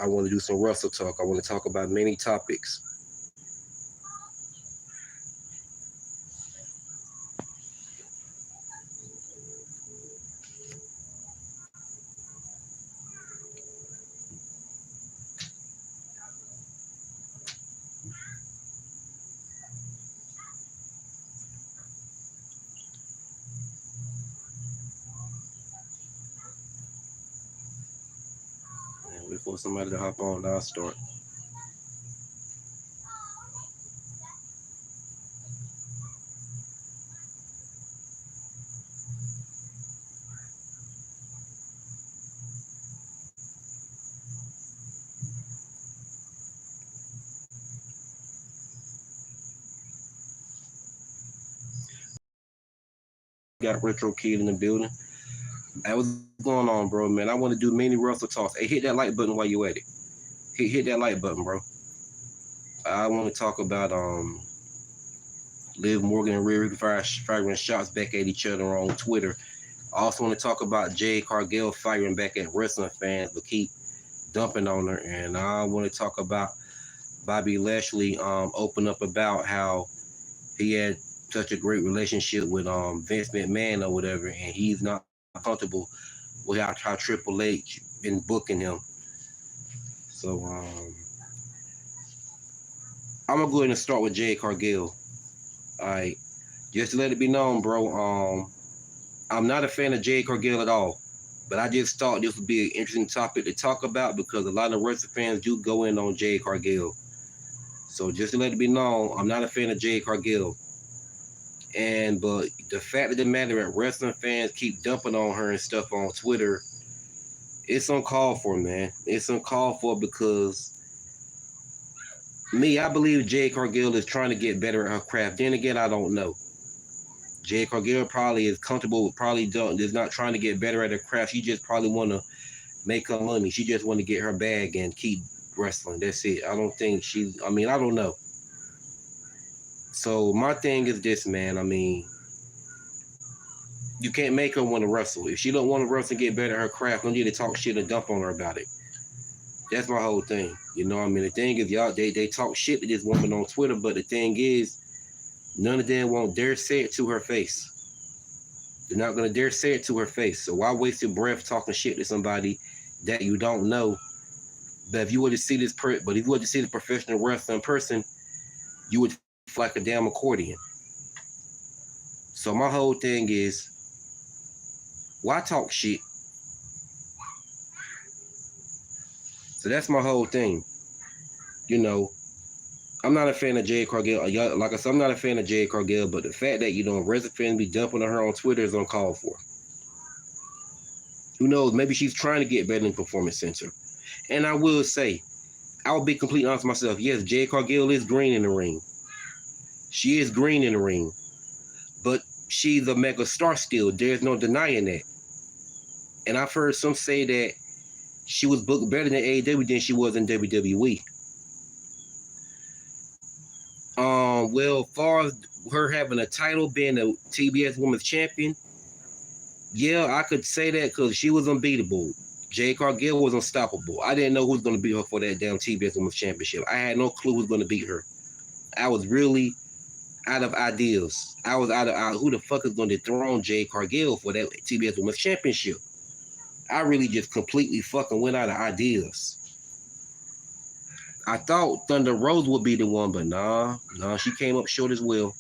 I want to do some Wrestle Talk. I want to talk about many topics. And wait for somebody to hop on, I'll start. Got Retro Kid in the building. Hey, what's going on, bro, man? I want to do many Wrestle Talks. Hey, hit that like button while you at it. Hit that like button, bro. I want to talk about Liv Morgan and Rhea Ripley firing shots back at each other on Twitter. I also want to talk about Jade Cargill firing back at wrestling fans, but keep dumping on her. And I want to talk about Bobby Lashley open up about how he had such a great relationship with Vince McMahon or whatever, and he's not comfortable with how Triple H been booking him. So I'm gonna go ahead and start with Jade Cargill. All right, just to let it be known, bro. I'm not a fan of Jade Cargill at all, but I just thought this would be an interesting topic to talk about because a lot of wrestling fans do go in on Jade Cargill. So just to let it be known, I'm not a fan of Jade Cargill. But the fact of the matter that wrestling fans keep dumping on her and stuff on Twitter, it's uncalled for, man. It's uncalled for because I believe Jade Cargill is trying to get better at her craft. Then again, I don't know. Jade Cargill probably is comfortable, is not trying to get better at her craft. She just probably want to make her money. She just want to get her bag and keep wrestling. That's it. I don't think I don't know. So my thing is this, man. You can't make her want to wrestle. If she don't want to wrestle and get better at her craft, don't need to talk shit and dump on her about it. That's my whole thing. You know what I mean? The thing is, y'all, they talk shit to this woman on Twitter, but the thing is, none of them won't dare say it to her face. They're not going to dare say it to her face. So why waste your breath talking shit to somebody that you don't know? But if you were to see this professional wrestler in person, you would feel like a damn accordion. So my whole thing is, why talk shit? So that's my whole thing. You know, I'm not a fan of Jade Cargill. Like I said, I'm not a fan of Jade Cargill, but the fact that, wrestling fans be dumping on her on Twitter is uncalled for. Who knows? Maybe she's trying to get better in Performance Center. And I will say, I'll be completely honest with myself. Yes, Jade Cargill is green in the ring. She is green in the ring. But she's a mega star still. There's no denying that. And I've heard some say that she was booked better than AEW than she was in WWE. Well, as far as her having a title, being a TBS Women's Champion, yeah, I could say that because she was unbeatable. Jade Cargill was unstoppable. I didn't know who was going to beat her for that damn TBS Women's Championship. I had no clue who was going to beat her. I was really out of ideas. I was out of who the fuck is going to dethrone Jade Cargill for that TBS Women's Championship. I really just completely fucking went out of ideas. I thought Thunder Rose would be the one, but nah, she came up short as well.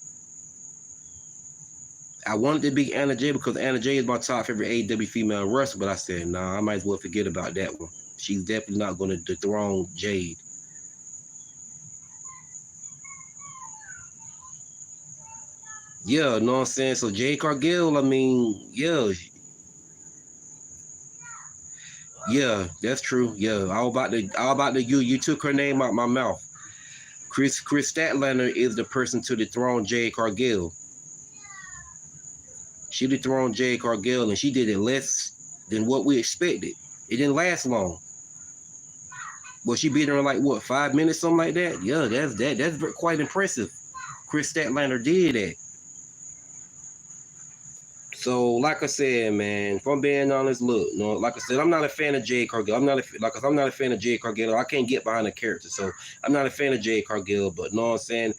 I wanted to beat Anna Jay because Anna Jay is my top favorite AEW female wrestler, but I said, nah, I might as well forget about that one. She's definitely not going to dethrone Jade. Yeah, know what I'm saying? So Jade Cargill, yeah, that's true. Yeah, I was about to you took her name out my mouth. Chris Statlander is the person to dethrone Jade Cargill. She dethroned Jade Cargill, and she did it less than what we expected. It didn't last long. Well, she beat her in like 5 minutes, something like that. Yeah, that's quite impressive. Chris Statlander did that. So, like I said, man, if I'm being honest, look, like I said, I'm not a fan of Jade Cargill. I'm not a fan of Jade Cargill. I can't get behind the character, so I'm not a fan of Jade Cargill. But know what I'm saying?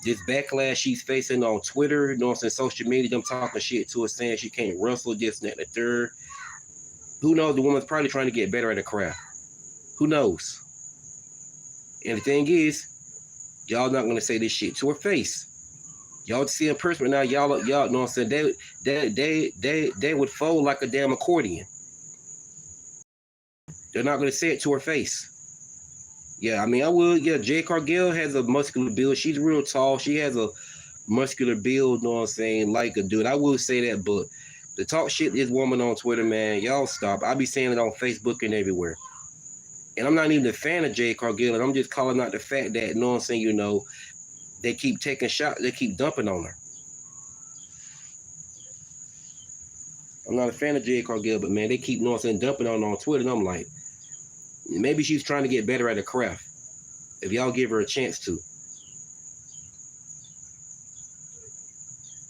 This backlash she's facing on Twitter, know what I'm saying, social media, them talking shit to her, saying she can't wrestle, this, and that, and the third. Who knows? The woman's probably trying to get better at her craft. Who knows? And the thing is, y'all not gonna say this shit to her face. Y'all see in person now, y'all know what I'm saying? They would fold like a damn accordion. They're not gonna say it to her face. Yeah, I mean, I would. Yeah, Jade Cargill has a muscular build. She's real tall. She has a muscular build, know what I'm saying, like a dude. I would say that, but the talk shit this woman on Twitter, man, y'all stop. I be saying it on Facebook and everywhere. And I'm not even a fan of Jade Cargill, and I'm just calling out the fact that, know what I'm saying, they keep taking shots, they keep dumping on her. I'm not a fan of Jade Cargill, but man, they keep, know what I'm saying, dumping on Twitter, and I'm like, maybe she's trying to get better at her craft. If y'all give her a chance to.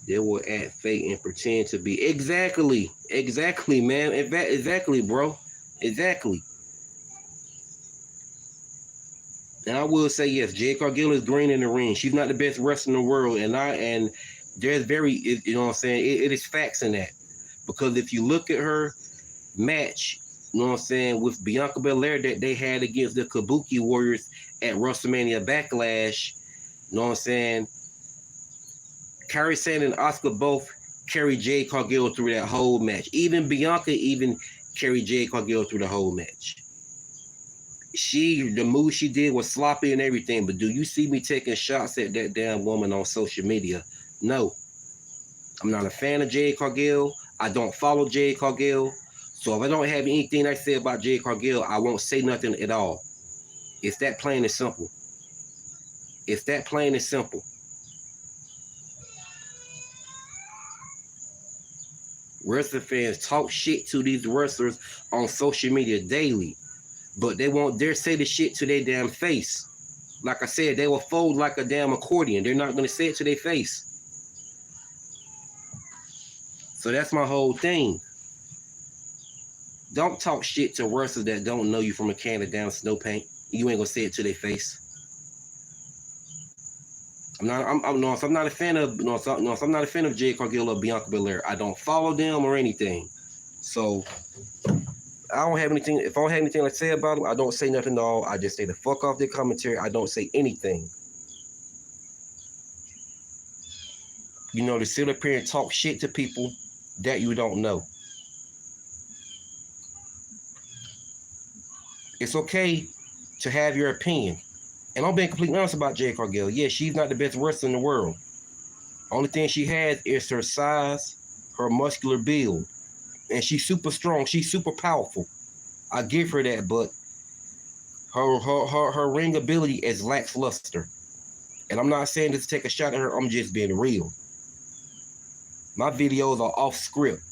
They will act fake and pretend to be. Exactly, man. Exactly, bro. Exactly. And I will say, yes, Jade Cargill is green in the ring. She's not the best wrestler in the world. And there's you know what I'm saying, it is facts in that. Because if you look at her match, you know what I'm saying, with Bianca Belair that they had against the Kabuki Warriors at WrestleMania Backlash, you know what I'm saying, Kairi Sane and Asuka both carried Jade Cargill through that whole match. Even Bianca carried Jade Cargill through the whole match. The move she did was sloppy and everything, but do you see me taking shots at that damn woman on social media? No. I'm not a fan of Jade Cargill. I don't follow Jade Cargill. So if I don't have anything I say about Jade Cargill, I won't say nothing at all. It's that plain and simple. It's that plain and simple. Wrestling fans talk shit to these wrestlers on social media daily, but they won't dare say the shit to their damn face. Like I said, they will fold like a damn accordion. They're not going to say it to their face. So that's my whole thing. Don't talk shit to wrestlers that don't know you from a can of damn snow paint. You ain't going to say it to their face. I'm not a fan of I'm not a fan of Jade Cargill or Bianca Belair. I don't follow them or anything. So I don't have anything. If I don't have anything to say about them, I don't say nothing at all. I just say the fuck off their commentary. I don't say anything. To sit up here and talk shit to people that you don't know. It's okay to have your opinion. And I'm being completely honest about Jade Cargill. Yeah, she's not the best wrestler in the world. Only thing she has is her size, her muscular build. And she's super strong. She's super powerful. I give her that, but her ring ability is lackluster. And I'm not saying this to take a shot at her. I'm just being real. My videos are off script.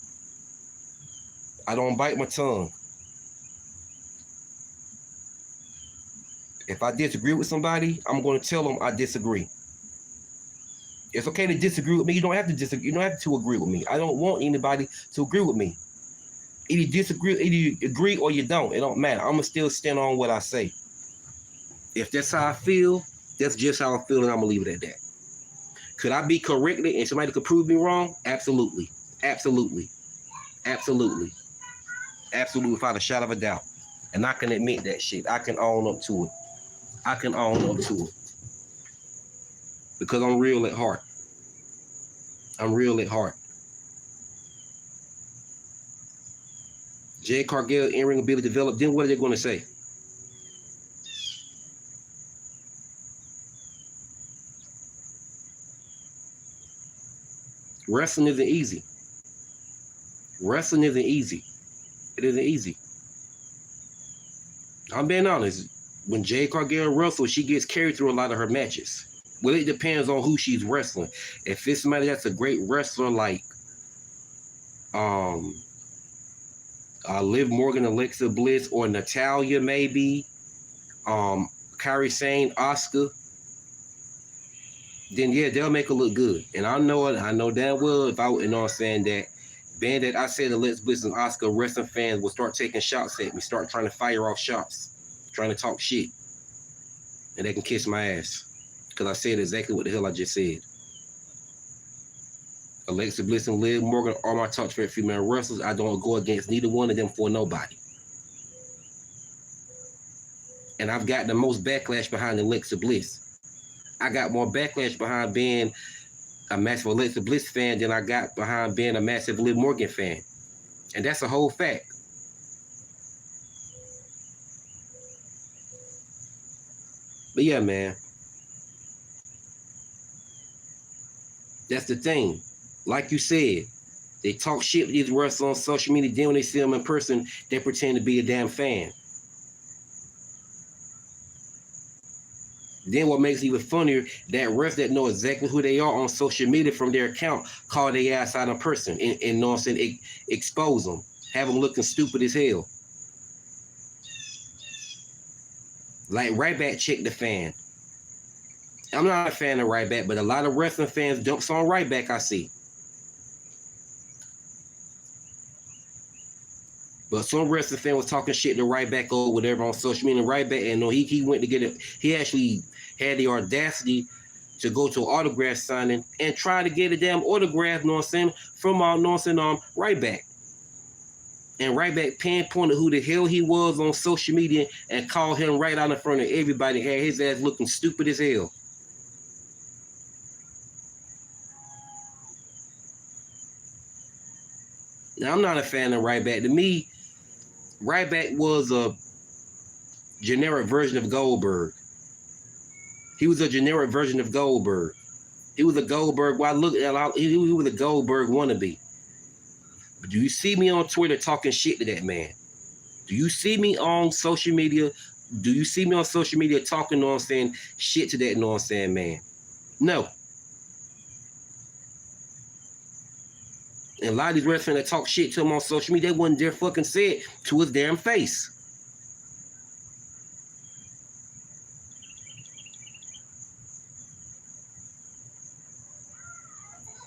I don't bite my tongue. If I disagree with somebody, I'm going to tell them I disagree. It's okay to disagree with me. You don't have to disagree. You don't have to agree with me. I don't want anybody to agree with me. Either you agree or you don't. It don't matter. I'm going to still stand on what I say. If that's how I feel, that's just how I feel, and I'm going to leave it at that. Could I be corrected and somebody could prove me wrong? Absolutely. Absolutely. Absolutely. Absolutely, without a shadow of a doubt. And I can admit that shit. I can own up to it. I can own up to it. Because I'm real at heart. I'm real at heart. Jade Cargill in-ring ability developed. Then what are they going to say? Wrestling isn't easy. Wrestling isn't easy. It isn't easy. I'm being honest. When Jade Cargill wrestles, she gets carried through a lot of her matches. Well, it depends on who she's wrestling. If it's somebody that's a great wrestler like Liv Morgan, Alexa Bliss, or Natalya, maybe, Kairi Sane, Asuka, then yeah, they'll make her look good. And I know damn well if I, you know what I'm saying, that Being that I said Alexa Bliss and Oscar, wrestling fans will start taking shots at me, start trying to fire off shots, trying to talk shit. And they can kiss my ass. Because I said exactly what the hell I just said. Alexa Bliss and Liv Morgan are my top favorite female wrestlers. I don't go against neither one of them for nobody. And I've got the most backlash behind Alexa Bliss. I got more backlash behind being a massive Alexa Bliss fan than I got behind being a massive Liv Morgan fan. And that's a whole fact. But yeah, man. That's the thing. Like you said, they talk shit with these wrestlers on social media. Then when they see them in person, they pretend to be a damn fan. Then what makes it even funnier, that wrestlers that know exactly who they are on social media from their account call their ass out in person and know what I'm saying, expose them, have them looking stupid as hell. Like Ryback checked the fan. I'm not a fan of Ryback, but a lot of wrestling fans dumps on Ryback, I see. But some wrestling fan was talking shit to Ryback or whatever on social media. And Ryback, and he went to get it. He actually had the audacity to go to an autograph signing and try to get a damn autograph, you know what I'm saying, from Ryback. And Ryback pinpointed who the hell he was on social media and called him right out in front of everybody. Had his ass looking stupid as hell. Now, I'm not a fan of Ryback. To me, Ryback was a generic version of Goldberg. He was a generic version of Goldberg. He was a Goldberg. Well, he was a Goldberg wannabe. But do you see me on Twitter talking shit to that man? Do you see me on social media? Do you see me on social media talking, you know what I'm saying, shit to that, you know what I'm saying, man? No. And a lot of these wrestlers that talk shit to him on social media, they wouldn't dare fucking say it to his damn face.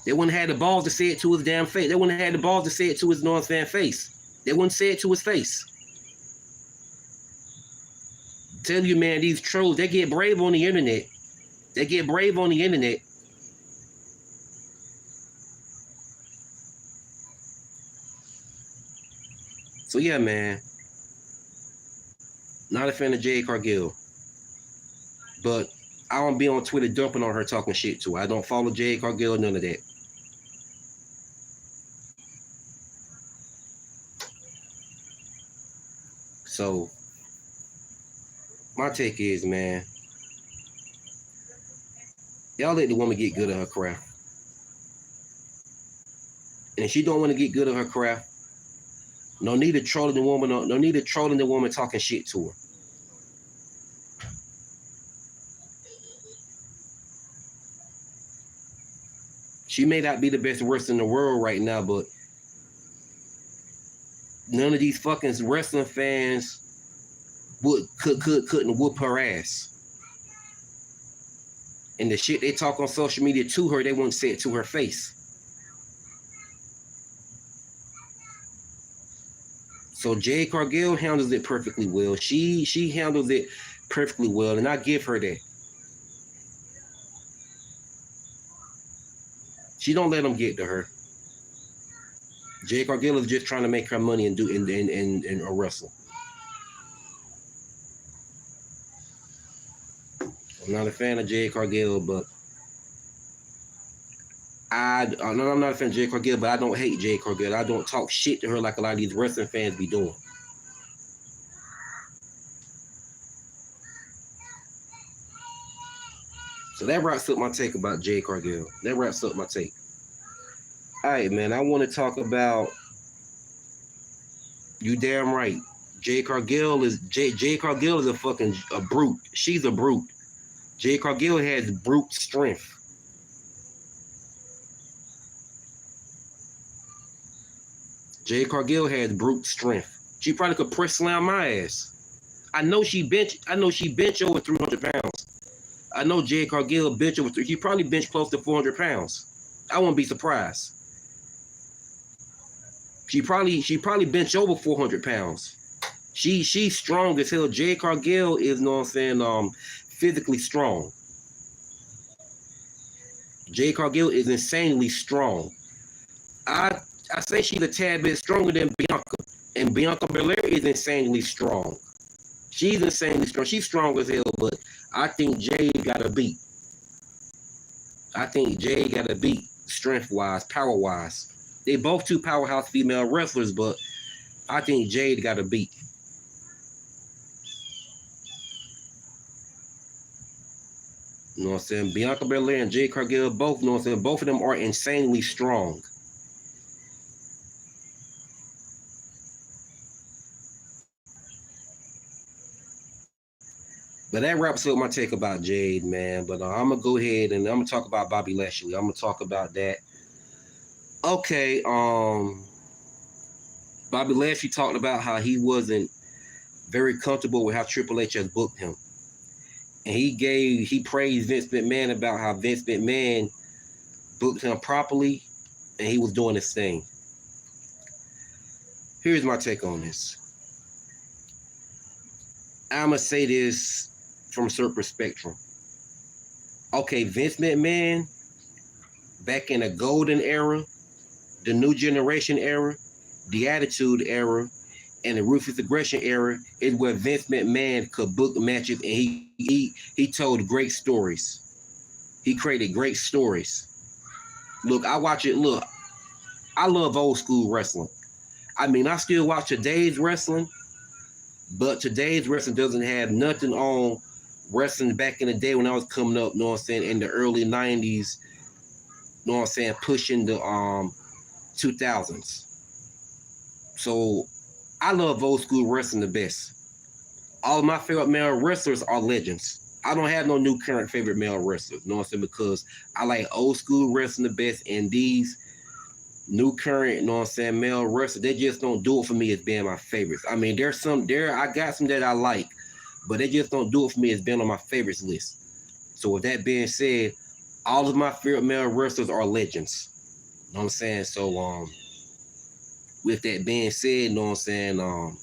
They wouldn't have the balls to say it to his damn face. They wouldn't have had the balls to say it to his North fan face. They wouldn't say it to his face. Tell you, man, these trolls, they get brave on the internet. They get brave on the internet. So yeah, man. Not a fan of Jade Cargill. But I don't be on Twitter dumping on her talking shit to her. I don't follow Jade Cargill, none of that. So my take is, man, y'all let the woman get good at her craft. And if she don't want to get good at her craft, no need of trolling the woman. No need of trolling the woman talking shit to her. She may not be the best wrestler in the world right now, but none of these fucking wrestling fans couldn't whoop her ass. And the shit they talk on social media to her, they won't say it to her face. So Jade Cargill handles it perfectly well. She handles it perfectly well, and I give her that. She don't let them get to her. Jade Cargill is just trying to make her money and wrestle. I'm not a fan of Jade Cargill, but I'm not a fan of Jade Cargill, but I don't hate Jade Cargill. I don't talk shit to her like a lot of these wrestling fans be doing. So that wraps up my take about Jade Cargill. That wraps up my take. All right, man. I want to talk about. You damn right. Jade Cargill is a brute. She's a brute. Jade Cargill has brute strength. Jade Cargill has brute strength. She probably could press slam my ass. I know she bench over 300 pounds. I know Jade Cargill bench over. She probably bench close to 400 pounds. I won't be surprised. She probably bench over 400 pounds. She's strong as hell. Jade Cargill is, you know what I'm saying, physically strong. Jade Cargill is insanely strong. I I say she's a tad bit stronger than Bianca, and Bianca Belair is insanely strong. She's insanely strong. She's strong as hell, but I think Jade got a beat. I think Jade got a beat strength wise, power wise. They both two powerhouse female wrestlers, but I think Jade got a beat. You know what I'm saying? Bianca Belair and Jade Cargill both, you know what I'm saying? Both of them are insanely strong. But that wraps up my take about Jade, man. But I'm gonna go ahead and I'm gonna talk about Bobby Lashley. I'm gonna talk about that. Okay, Bobby Lashley talked about how he wasn't very comfortable with how Triple H has booked him. And he praised Vince McMahon about how Vince McMahon booked him properly and he was doing his thing. Here's my take on this. I'ma say this from a certain perspective. Okay, Vince McMahon, back in the golden era, the new generation era, the attitude era, and the ruthless aggression era is where Vince McMahon could book matches and he told great stories. He created great stories. Look, I watch it. Look, I love old school wrestling. I mean, I still watch today's wrestling, but today's wrestling doesn't have nothing on wrestling back in the day when I was coming up, you know what I'm saying, in the early 90s, you know what I'm saying, pushing the 2000s. So I love old school wrestling the best. All of my favorite male wrestlers are legends. I don't have no new current favorite male wrestlers, you know what I'm saying, because I like old school wrestling the best, and these new current, you know what I'm saying, male wrestlers, they just don't do it for me as being my favorites. I mean, I got some that I like, but they just don't do it for me as being on my favorites list. So with that being said, all of my favorite male wrestlers are legends. You know what I'm saying? So with that being said, you know what I'm saying,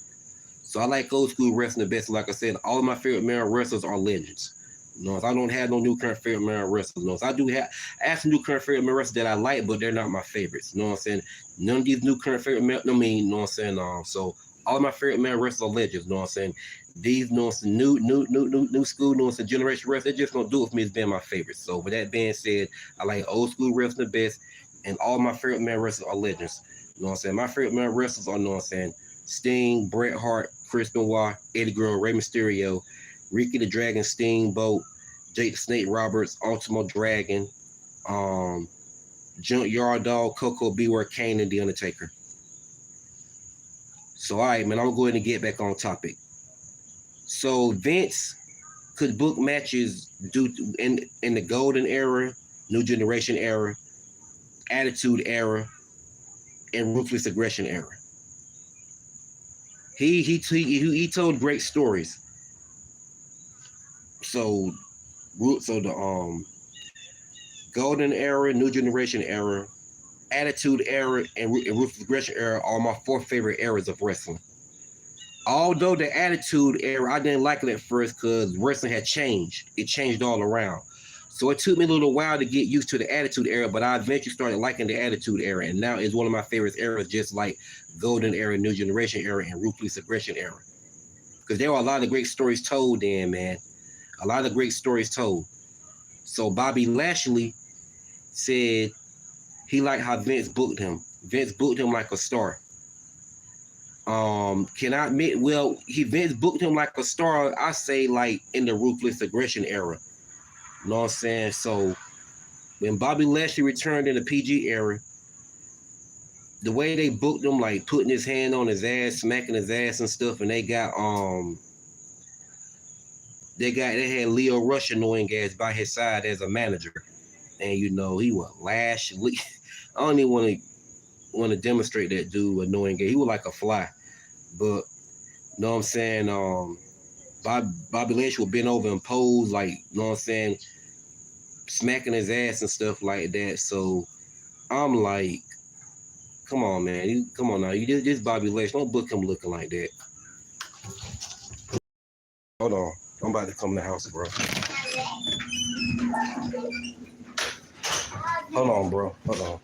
so I like old school wrestling the best. Like I said, all of my favorite male wrestlers are legends. You know, I don't have no new current favorite male wrestlers. You know, I do have some new current favorite male wrestlers that I like, but they're not my favorites. You know what I'm saying? None of these new current favorite male, you know what I'm saying? So all of my favorite male wrestlers are legends. You know what I'm saying? These, you know, new school, you know, generation wrestlers, they just gonna do it for me as being my favorites. So with that being said, I like old school wrestling the best, and all my favorite male wrestlers are legends. You know what I'm saying? My favorite male wrestlers are, you know what I'm saying, Sting, Bret Hart, Chris Benoit, Eddie Guerrero, Rey Mysterio, Ricky the Dragon Steamboat, Jake the Snake Roberts, Ultimo Dragon, Junkyard Dog, Coco Beware, Kane, and The Undertaker. So, all right, man, I'm going to go ahead and get back on topic. So, Vince could book matches in the golden era, new generation era, attitude era, and ruthless aggression era. He told great stories. So the golden era, new generation era, attitude era, and ruthless aggression era are my four favorite eras of wrestling. Although the attitude era, I didn't like it at first because wrestling had changed. It changed all around. So it took me a little while to get used to the attitude era, but I eventually started liking the attitude era, and now it's one of my favorite eras, just like golden era, new generation era, and ruthless aggression era. Because there were a lot of great stories told then, man. A lot of great stories told. So Bobby Lashley said he liked how Vince booked him. Vince booked him like a star. Can I admit, well, Vince booked him like a star, I say, like in the ruthless aggression era. You know what I'm saying? So when Bobby Lashley returned in the PG era, the way they booked him, like putting his hand on his ass, smacking his ass and stuff, and they had Leo Rush annoying ass by his side as a manager. And you know, he was Lashley. I don't even want to demonstrate that dude annoying ass. He was like a fly. But you know what I'm saying? Bobby Lashley would bend over and pose, like, you know what I'm saying, smacking his ass and stuff like that. So I'm like, Come on, man. Come on now. This Bobby Lashley. Don't book him looking like that. Hold on. I'm about to come in the house, bro. Hold on, bro. Hold on.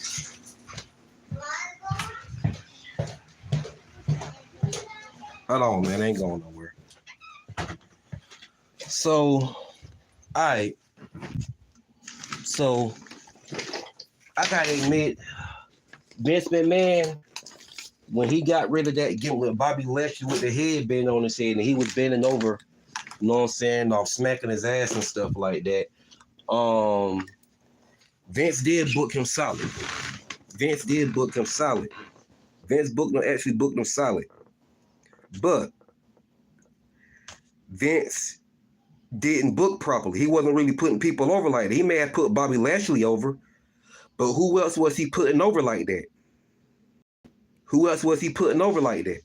Hold on, man. I ain't going nowhere. So, alright. So, I gotta admit, Vince McMahon, when he got rid of that, get with Bobby Lashley with the headband on his head, and he was bending over, you know what I'm saying, off smacking his ass and stuff like that. Vince did book him solid. Vince actually booked him solid. But Vince didn't book properly. He wasn't really putting people over like that. He may have put Bobby Lashley over, but who else was he putting over like that? Who else was he putting over like that?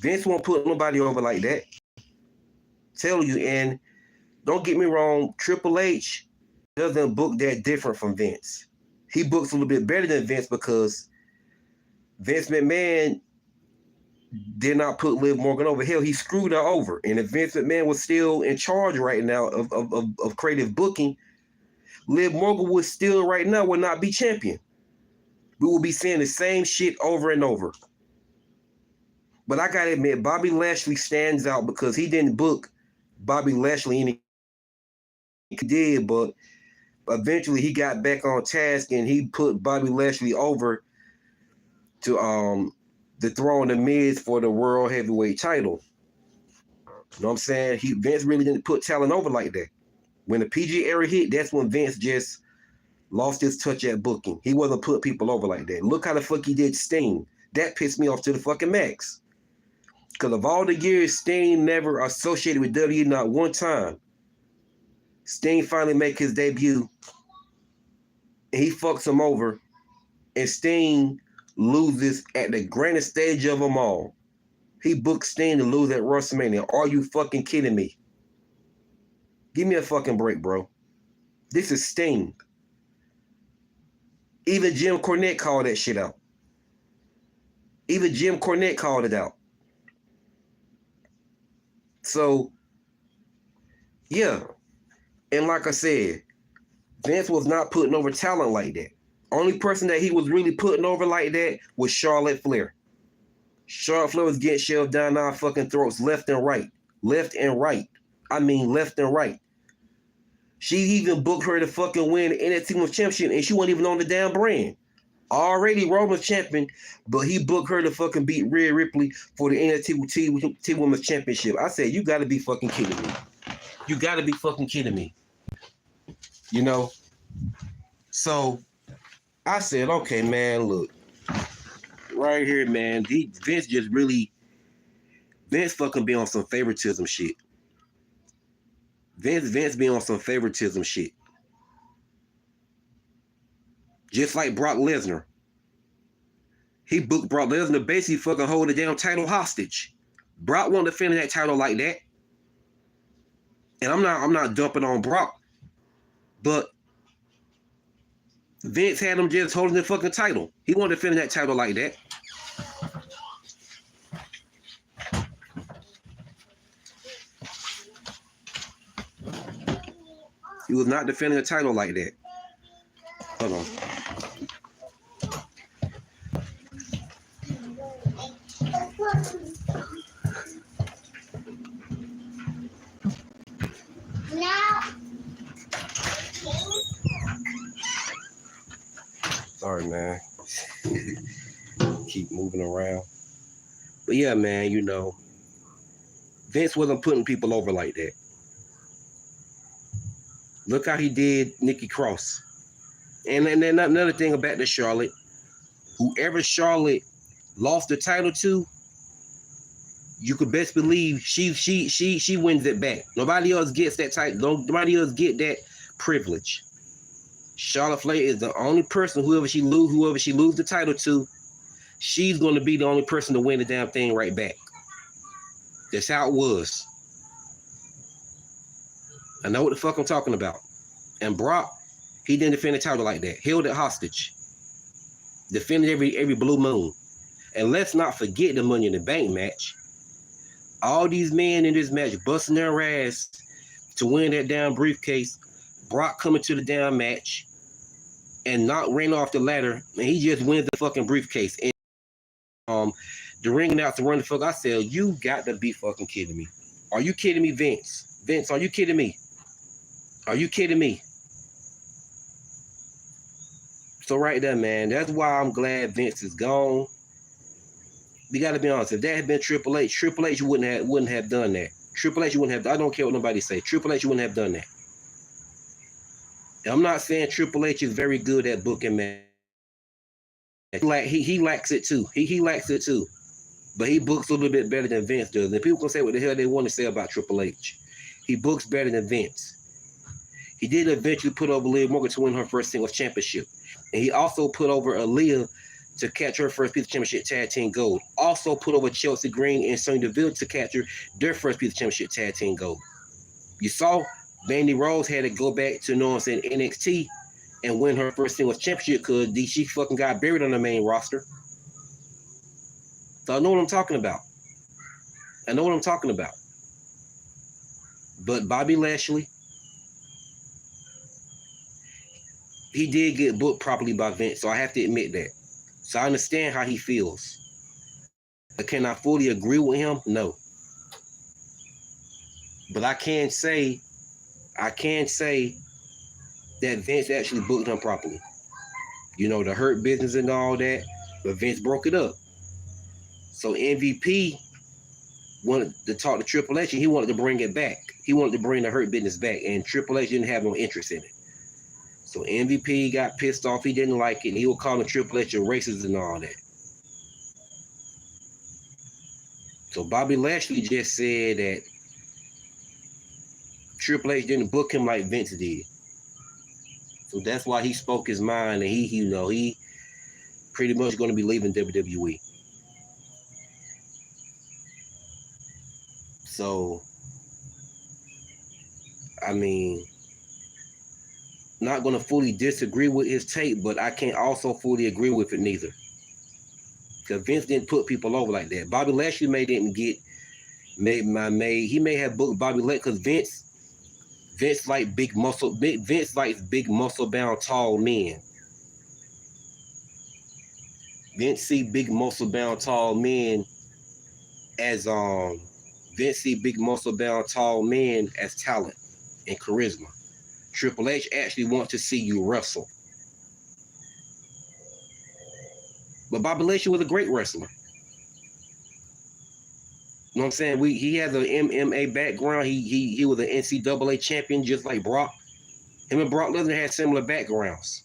Vince won't put nobody over like that. Tell you, and don't get me wrong, Triple H doesn't book that different from Vince. He books a little bit better than Vince because Vince McMahon did not put Liv Morgan over. Hell, he screwed her over. And if Vince McMahon was still in charge right now of creative booking, Liv Morgan would still right now would not be champion. We will be saying the same shit over and over. But I gotta admit, Bobby Lashley stands out because he didn't book Bobby Lashley any. He did, but eventually he got back on task and he put Bobby Lashley over to dethrone the Miz for the World Heavyweight title. You know what I'm saying? Vince really didn't put talent over like that. When the PG era hit, that's when Vince just lost his touch at booking. He wasn't put people over like that. Look how the fuck he did Sting. That pissed me off to the fucking max. Because of all the years Sting never associated with WWE, not one time. Sting finally make his debut. And he fucks him over. And Sting loses at the grandest stage of them all. He booked Sting to lose at WrestleMania. Are you fucking kidding me? Give me a fucking break, bro. This is Sting. Even Jim Cornette called that shit out. Even Jim Cornette called it out. So, yeah. And like I said, Vince was not putting over talent like that. Only person that he was really putting over like that was Charlotte Flair. Charlotte Flair was getting shoved down our fucking throats left and right. Left and right. I mean left and right. She even booked her to fucking win the NXT Women's Championship and she wasn't even on the damn brand. Already Roman's champion, but he booked her to fucking beat Rhea Ripley for the NXT Women's Championship. I said, you gotta be fucking kidding me. You gotta be fucking kidding me. You know? So, I said, okay, man, look. Right here, man. Vince fucking be on some favoritism shit. Vince be on some favoritism shit. Just like Brock Lesnar. He booked Brock Lesnar to basically fucking hold the damn title hostage. Brock won't defend that title like that. And I'm not dumping on Brock. But Vince had him just holding the fucking title. He won't defend that title like that. He was not defending the title like that. Hold on. Sorry, man. Keep moving around. But yeah, man, you know, Vince wasn't putting people over like that. Look how he did Nikki Cross. And then another thing about the Charlotte, whoever Charlotte lost the title to, you could best believe she wins it back. Nobody else gets that title. Nobody else get that privilege. Charlotte Flair is the only person, whoever she lose the title to, she's going to be the only person to win the damn thing right back. That's how it was. I know what the fuck I'm talking about. And Brock, he didn't defend the title like that. Held it hostage. defending every blue moon. And let's not forget the Money in the Bank match. All these men in this match busting their ass to win that damn briefcase. Brock coming to the damn match and not ran off the ladder, and he just wins the fucking briefcase. And the ring announcer run the fuck. I said, you got to be fucking kidding me. Are you kidding me, Vince? Vince, are you kidding me? Are you kidding me? So right there, man, that's why I'm glad Vince is gone. We got to be honest. If that had been Triple H wouldn't have done that. Triple H wouldn't have. I don't care what nobody say. Triple H wouldn't have done that. And I'm not saying Triple H is very good at booking, man. Like he lacks it too. He lacks it too. But he books a little bit better than Vince does. And people can say what the hell they want to say about Triple H. He books better than Vince. He did eventually put over Liv Morgan to win her first singles championship. And he also put over Aaliyah to catch her first piece of championship tag team gold. Also put over Chelsea Green and Sonya Deville to capture their first piece of championship tag team gold. You saw Mandy Rose had to go back to NXT and win her first singles championship because she fucking got buried on the main roster. So I know what I'm talking about. I know what I'm talking about. But Bobby Lashley, he did get booked properly by Vince, so I have to admit that. So I understand how he feels. But can I fully agree with him? No. But I can say that Vince actually booked him properly. You know, the Hurt Business and all that, but Vince broke it up. So MVP wanted to talk to Triple H, and he wanted to bring it back. He wanted to bring the Hurt Business back, and Triple H didn't have no interest in it. So MVP got pissed off. He didn't like it, and he was calling Triple H a racist and all that. So Bobby Lashley just said that Triple H didn't book him like Vince did. So that's why he spoke his mind, and he pretty much going to be leaving WWE. So, I mean, not going to fully disagree with his take, but I can't also fully agree with it neither. Because Vince didn't put people over like that. Bobby Lashley he may have booked Bobby Lashley because Vince likes big muscle bound tall men. Vince see big muscle bound tall men as talent and charisma. Triple H actually wants to see you wrestle. But Bobby Lashley was a great wrestler. You know what I'm saying? He has an MMA background. He was an NCAA champion just like Brock. Him and Brock Lesnar had similar backgrounds.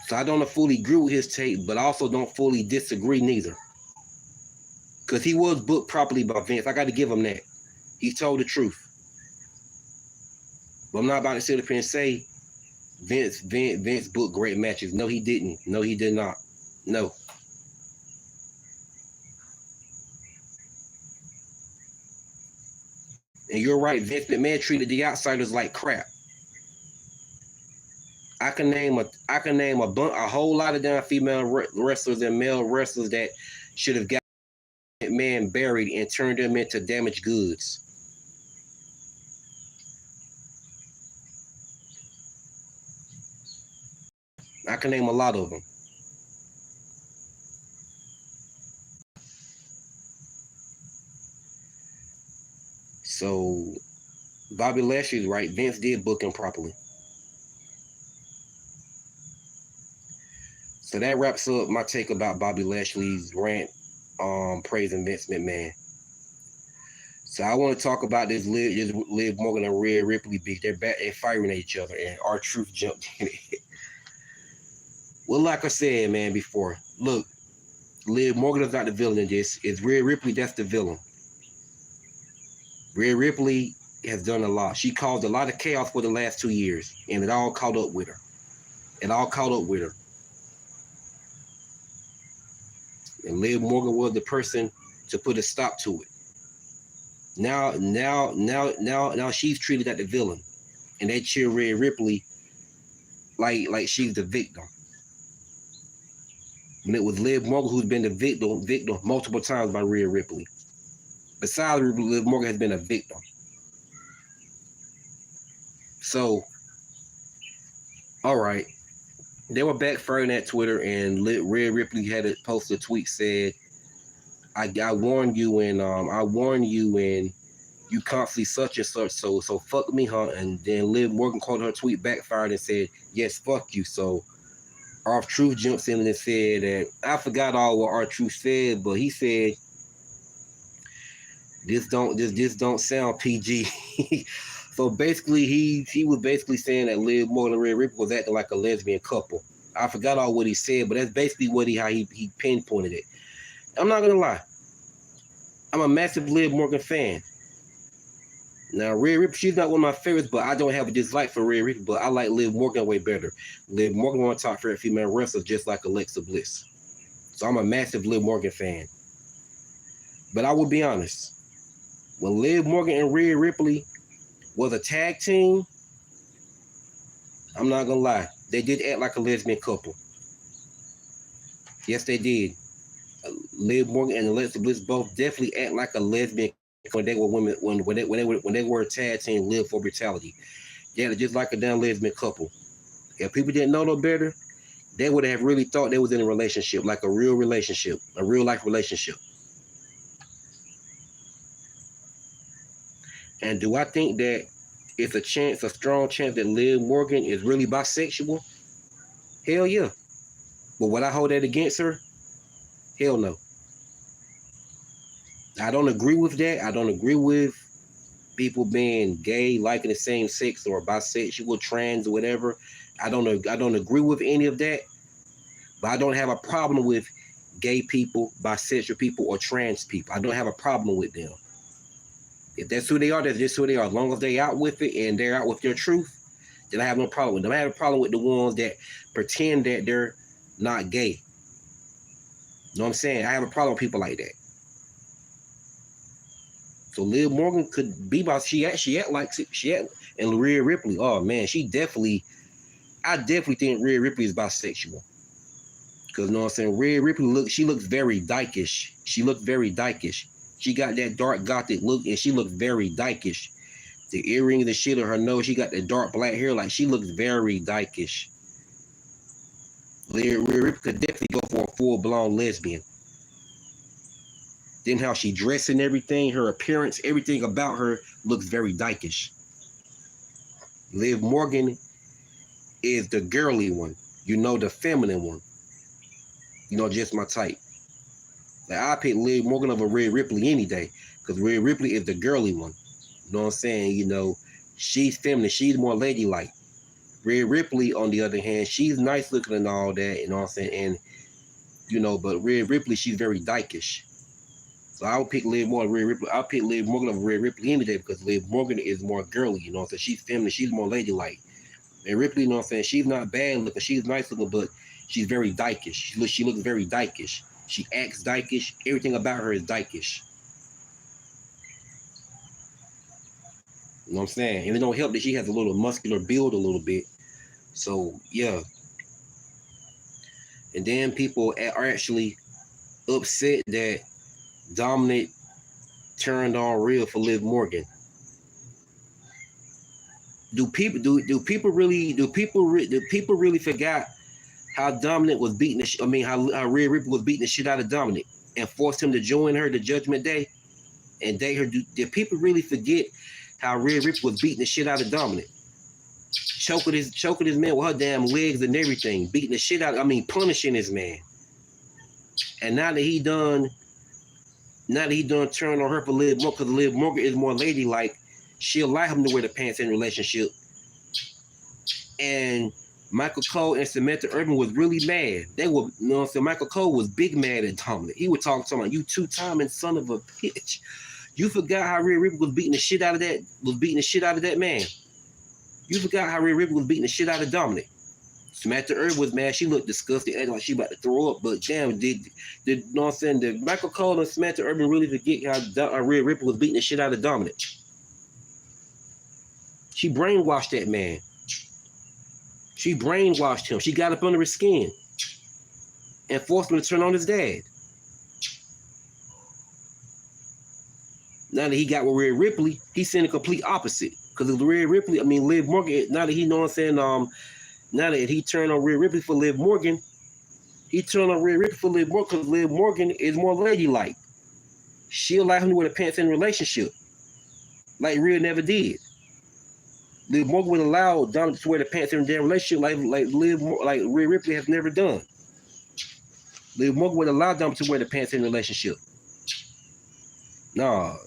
So I don't fully agree with his take, but I also don't fully disagree neither. Because he was booked properly by Vince. I got to give him that. He told the truth. But I'm not about to sit up here and say Vince booked great matches. No, he didn't. No, he did not. No. And you're right, Vince McMahon treated the outsiders like crap. I can name a whole lot of damn female wrestlers and male wrestlers that should have got McMahon buried and turned them into damaged goods. I can name a lot of them. So Bobby Lashley's right. Vince did book him properly. So that wraps up my take about Bobby Lashley's rant praising Vince McMahon. So I want to talk about this Liv Morgan and Rhea Ripley beef. They're firing at each other, and R-Truth jumped in it. Well, like I said, man, before, look, Liv Morgan is not the villain in this. It's Rhea Ripley that's the villain. Rhea Ripley has done a lot. She caused a lot of chaos for the last 2 years, and it all caught up with her. And Liv Morgan was the person to put a stop to it. Now she's treated as the villain, and they cheer Rhea Ripley like she's the victim. And it was Liv Morgan who's been the victim multiple times by Rhea Ripley. Besides, Liv Morgan has been a victim. So, all right. They were backfiring at Twitter, and Rhea Ripley had to post a tweet said, I warned you, and you constantly such and such, so fuck me, huh? And then Liv Morgan called her tweet backfired and said, yes, fuck you. So R-Truth jumps in and said that, I forgot all what R-Truth said, but he said, this don't sound PG. So basically, he was basically saying that Liv Morgan and Rhea Ripley was acting like a lesbian couple. I forgot all what he said, but that's basically how he pinpointed it. I'm not gonna lie, I'm a massive Liv Morgan fan. Now, Rhea Ripley, she's not one of my favorites, but I don't have a dislike for Rhea Ripley, but I like Liv Morgan way better. Liv Morgan one of my top favorite female wrestlers, just like Alexa Bliss. So I'm a massive Liv Morgan fan. But I will be honest, when Liv Morgan and Rhea Ripley was a tag team, I'm not gonna lie, they did act like a lesbian couple. Yes, they did. Liv Morgan and Alexa Bliss both definitely act like a lesbian when they were women, when they were a tag team, Live for Brutality. Yeah, just like a damn lesbian couple. If people didn't know no better, they would have really thought they was in a relationship, like a real relationship, a real life relationship. And do I think that it's a strong chance that Liv Morgan is really bisexual? Hell yeah. But would I hold that against her? Hell no. I don't agree with that. I don't agree with people being gay, liking the same sex, or bisexual, trans, or whatever. I don't agree with any of that. But I don't have a problem with gay people, bisexual people, or trans people. I don't have a problem with them. If that's who they are, that's just who they are. As long as they out with it and they're out with their truth, then I have no problem with them. I have a problem with the ones that pretend that they're not gay. You know what I'm saying? I have a problem with people like that. So Liv Morgan could be about she act and Rhea Ripley. Oh man, I definitely think Rhea Ripley is bisexual. Because you know what I'm saying, Rhea Ripley looks very dykish. She looked very dykish. She got that dark gothic look, and she looked very dykish. The earrings and shit on her nose, she got the dark black hair, like she looks very dykish. Rhea Ripley could definitely go for a full-blown lesbian. Then how she dressed and everything, her appearance, everything about her looks very dykish. Liv Morgan is the girly one, the feminine one. Just my type. Like I pick Liv Morgan over Rhea Ripley any day, because Rhea Ripley is the girly one. You know what I'm saying? She's feminine, she's more ladylike. Rhea Ripley, on the other hand, she's nice looking and all that, you know what I'm saying? And but Rhea Ripley, she's very dykish. So I would pick Liv Morgan, Rhea Ripley. I'll pick Liv Morgan over Rhea Ripley any day, because Liv Morgan is more girly, you know what I'm saying? She's feminine, she's more ladylike. And Ripley, you know what I'm saying? She's not bad looking, she's nice looking, but she's very dykish. She looks very dykish. She acts dykish. Everything about her is dykish. You know what I'm saying? And it don't help that she has a little muscular build a little bit. So, yeah. And then people are actually upset that Dominic turned on Rhea for Liv Morgan. Do people really forgot how Dominic was beating how Rhea Ripley was beating the shit out of Dominic and forced him to join her the Judgment Day and date her? Did people really forget how Rhea Ripley was beating the shit out of Dominic? Choking his man with her damn legs and everything, beating the shit out, punishing his man. And now that he done turned on her for Liv Morgan, because Liv Morgan is more ladylike, she'll allow him to wear the pants in the relationship. And Michael Cole and Samantha Urban was really mad. They were, Michael Cole was big mad at Dominic. He would talk to him like, you two-timing son of a bitch. You forgot how Rhea Ripley was beating the shit out of that man. You forgot how Rhea Ripley was beating the shit out of Dominic. Samantha Urban was mad. She looked disgusted, acting like she about to throw up. But damn, did Michael Cole and Samantha Urban really forget how Rhea Ripley was beating the shit out of Dominic? She brainwashed that man. She brainwashed him. She got up under his skin and forced him to turn on his dad. Now that he got with Rhea Ripley, he's saying the complete opposite. Because Rhea Ripley, Liv Morgan, now that he know what I'm saying, now that he turned on Rhea Ripley for Liv Morgan, he turned on Rhea Ripley for Liv Morgan because Liv Morgan is more ladylike. She allowed him to wear the pants in a relationship, like Rhea never did. Liv Morgan would allow Dominic to wear the pants in their relationship like Rhea Ripley has never done. Liv Morgan would allow Dominic to wear the pants in a relationship. Nah,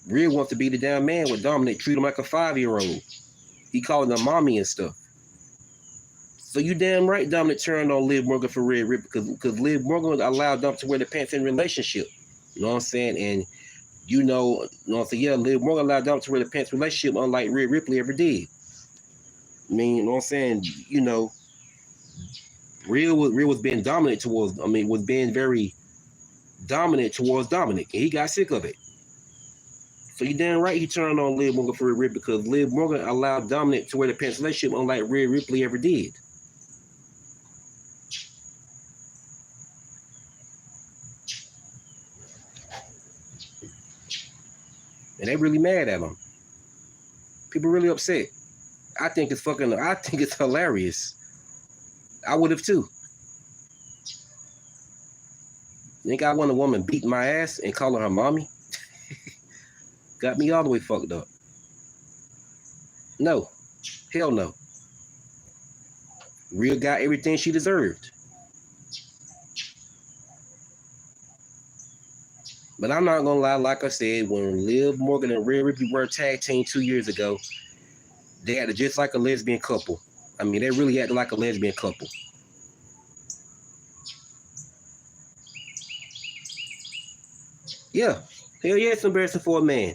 Rhea wants to be the damn man with Dominic, treat him like a 5-year-old. He calling her mommy and stuff. So you damn right Dominic turned on Liv Morgan for Rhea Ripley because Liv Morgan allowed Dominic to wear the pants in a relationship. You know what I'm saying? And you know what I'm saying? Yeah, Liv Morgan allowed Dominic to wear the pants in a relationship unlike Rhea Ripley ever did. You know what I'm saying? You know, Rhea was being dominant towards, was being very dominant towards Dominic, and he got sick of it. So you damn right he turned on Liv Morgan for Rhea Ripley because Liv Morgan allowed Dominic to wear the pants relationship unlike Rhea Ripley ever did. And they really mad at him. People really upset. I think it's hilarious. I would have too. Think I want a woman beating my ass and calling her mommy? Got me all the way fucked up. No. Hell no. Rhea got everything she deserved. But I'm not gonna lie, like I said, when Liv Morgan and Rhea Ripley were a tag team 2 years ago, they acted just like a lesbian couple. They really acted like a lesbian couple. Yeah. Hell yeah, it's embarrassing for a man.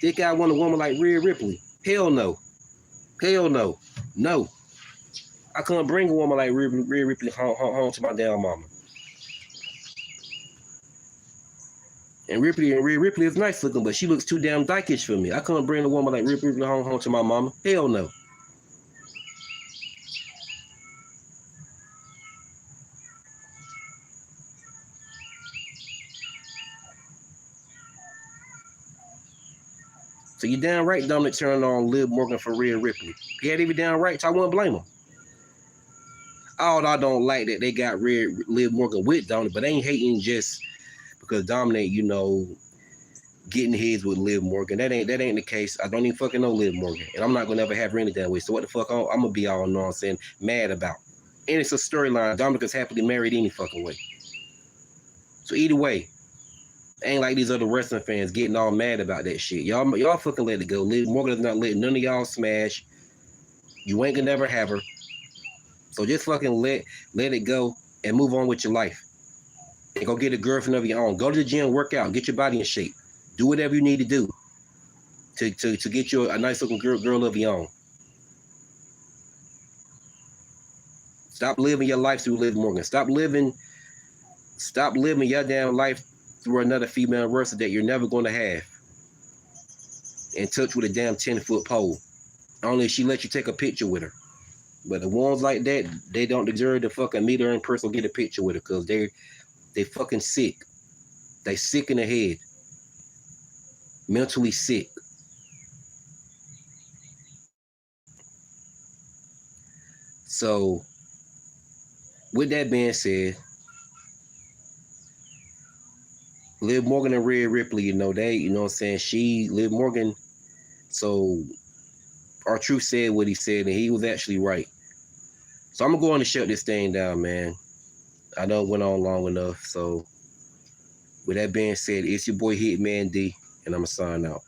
Think I want a woman like Rhea Ripley? Hell no. Hell no. No. I couldn't bring a woman like Rhea Ripley home to my damn mama. And Rhea Ripley is nice looking, but she looks too damn dykish for me. I couldn't bring a woman like Rhea Ripley home to my mama. Hell no. So you damn right Dominic turned on Liv Morgan for Rhea Ripley. He had every damn right, so I wouldn't blame him. All I don't like that they got Liv Morgan with Dominic, but they ain't hating just because Dominic, getting heads with Liv Morgan. That ain't the case. I don't even fucking know Liv Morgan. And I'm not gonna ever have her any that way. So what the fuck I'm gonna be all mad about. And it's a storyline. Dominic is happily married any fucking way. So either way, ain't like these other wrestling fans getting all mad about that shit. Y'all fucking let it go. Liv Morgan is not letting none of y'all smash. You ain't gonna never have her. So just fucking let it go and move on with your life. And go get a girlfriend of your own. Go to the gym, work out, get your body in shape. Do whatever you need to do to get you a nice looking girl of your own. Stop living your life through Liv Morgan. Stop living your damn life through another female wrestler that you're never going to have. And touch with a damn 10-foot pole. Only if she lets you take a picture with her. But the ones like that, they don't deserve to fucking meet her in person or get a picture with her because they fucking sick. They sick in the head. Mentally sick. So, with that being said, Liv Morgan and Rhea Ripley, Liv Morgan, so R-Truth said what he said, and he was actually right. So I'm going to go on and shut this thing down, man. I know it went on long enough, so with that being said, it's your boy Hitman D, and I'm going to sign out.